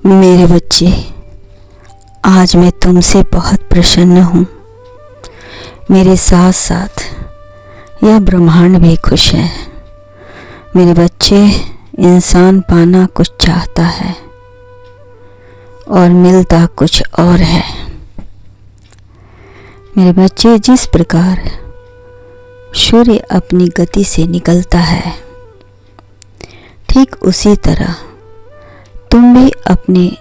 मेरे बच्चे, आज मैं तुमसे बहुत प्रसन्न हूँ। मेरे साथ साथ यह ब्रह्मांड भी खुश है। मेरे बच्चे, इंसान पाना कुछ चाहता है और मिलता कुछ और है। मेरे बच्चे, जिस प्रकार सूर्य अपनी गति से निकलता है, ठीक उसी तरह तुम भी अपनी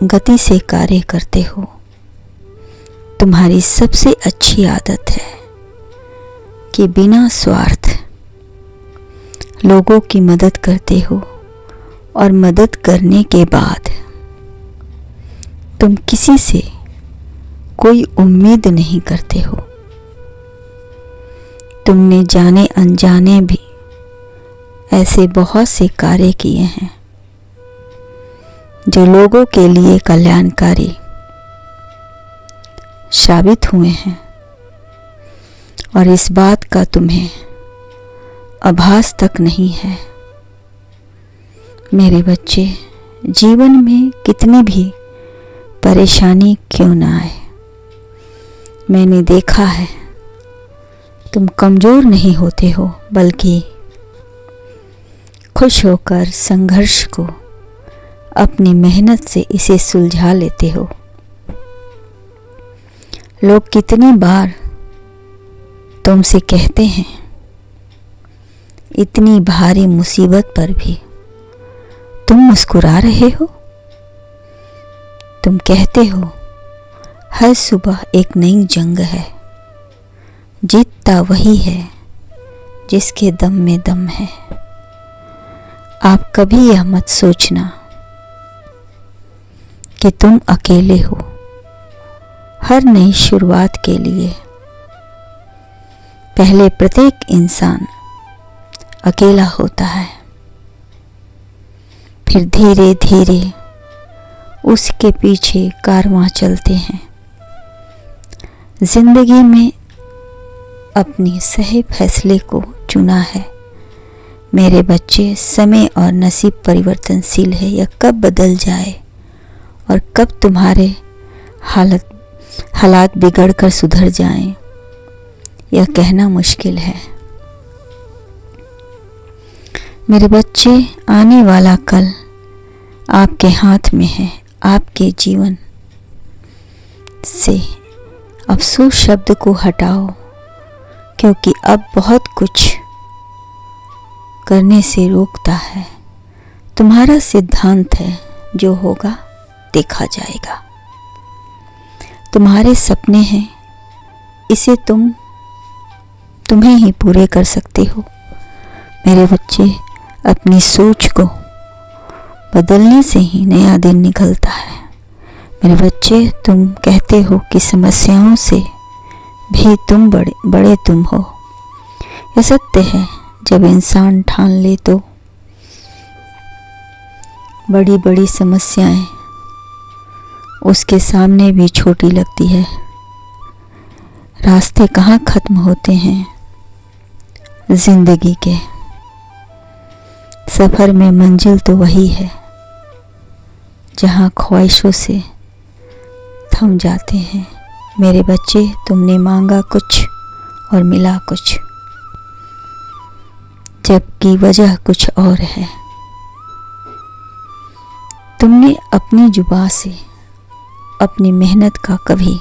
गति से कार्य करते हो। तुम्हारी सबसे अच्छी आदत है कि बिना स्वार्थ लोगों की मदद करते हो और मदद करने के बाद तुम किसी से कोई उम्मीद नहीं करते हो। तुमने जाने अनजाने भी ऐसे बहुत से कार्य किए हैं जो लोगों के लिए कल्याणकारी साबित हुए हैं, और इस बात का तुम्हें आभास तक नहीं है। मेरे बच्चे, जीवन में कितनी भी परेशानी क्यों ना आए, मैंने देखा है तुम कमज़ोर नहीं होते हो, बल्कि खुश होकर संघर्ष को अपनी मेहनत से इसे सुलझा लेते हो। लोग कितनी बार तुमसे कहते हैं, इतनी भारी मुसीबत पर भी तुम मुस्कुरा रहे हो। तुम कहते हो, हर सुबह एक नई जंग है, जीतता वही है जिसके दम में दम है। आप कभी यह मत सोचना कि तुम अकेले हो। हर नई शुरुआत के लिए पहले प्रत्येक इंसान अकेला होता है, फिर धीरे धीरे उसके पीछे कारवां चलते हैं। जिंदगी में अपनी सही फैसले को चुना है। मेरे बच्चे, समय और नसीब परिवर्तनशील है। यह कब बदल जाए और कब तुम्हारे हालात बिगड़कर सुधर जाएं, यह कहना मुश्किल है। मेरे बच्चे, आने वाला कल आपके हाथ में है। आपके जीवन से अफसोस शब्द को हटाओ, क्योंकि अब बहुत कुछ करने से रोकता है। तुम्हारा सिद्धांत है, जो होगा देखा जाएगा। तुम्हारे सपने हैं, इसे तुम्हें ही पूरे कर सकते हो। मेरे बच्चे, अपनी सोच को बदलने से ही नया दिन निकलता है। मेरे बच्चे, तुम कहते हो कि समस्याओं से भी तुम बड़े तुम हो। यह सत्य है। जब इंसान ठान ले तो बड़ी बड़ी समस्याएं उसके सामने भी छोटी लगती है। रास्ते कहाँ खत्म होते हैं जिंदगी के, सफर में मंजिल तो वही है जहाँ ख्वाहिशों से थम जाते हैं। मेरे बच्चे, तुमने मांगा कुछ और मिला कुछ, जबकि वजह कुछ और है। तुमने अपनी जुबान से अपनी मेहनत का कभी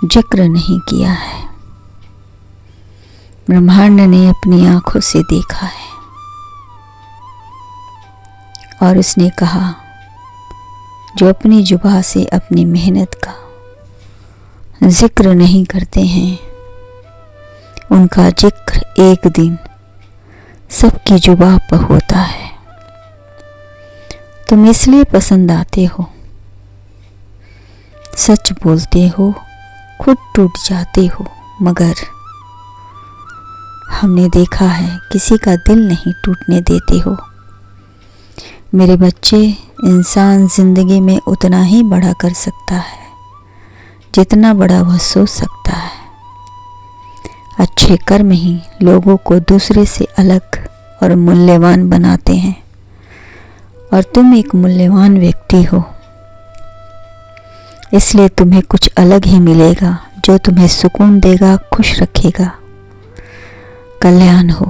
जिक्र नहीं किया है। ब्रह्मांड ने अपनी आंखों से देखा है और उसने कहा, जो अपनी जुबान से अपनी मेहनत का जिक्र नहीं करते हैं, उनका जिक्र एक दिन सबकी जुबान पर होता है। तुम इसलिए पसंद आते हो, सच बोलते हो, खुद टूट जाते हो, मगर हमने देखा है किसी का दिल नहीं टूटने देते हो। मेरे बच्चे, इंसान जिंदगी में उतना ही बड़ा कर सकता है जितना बड़ा वह सोच सकता है। अच्छे कर्म ही लोगों को दूसरे से अलग और मूल्यवान बनाते हैं और तुम एक मूल्यवान व्यक्ति हो, इसलिए तुम्हें कुछ अलग ही मिलेगा जो तुम्हें सुकून देगा, खुश रखेगा। कल्याण हो।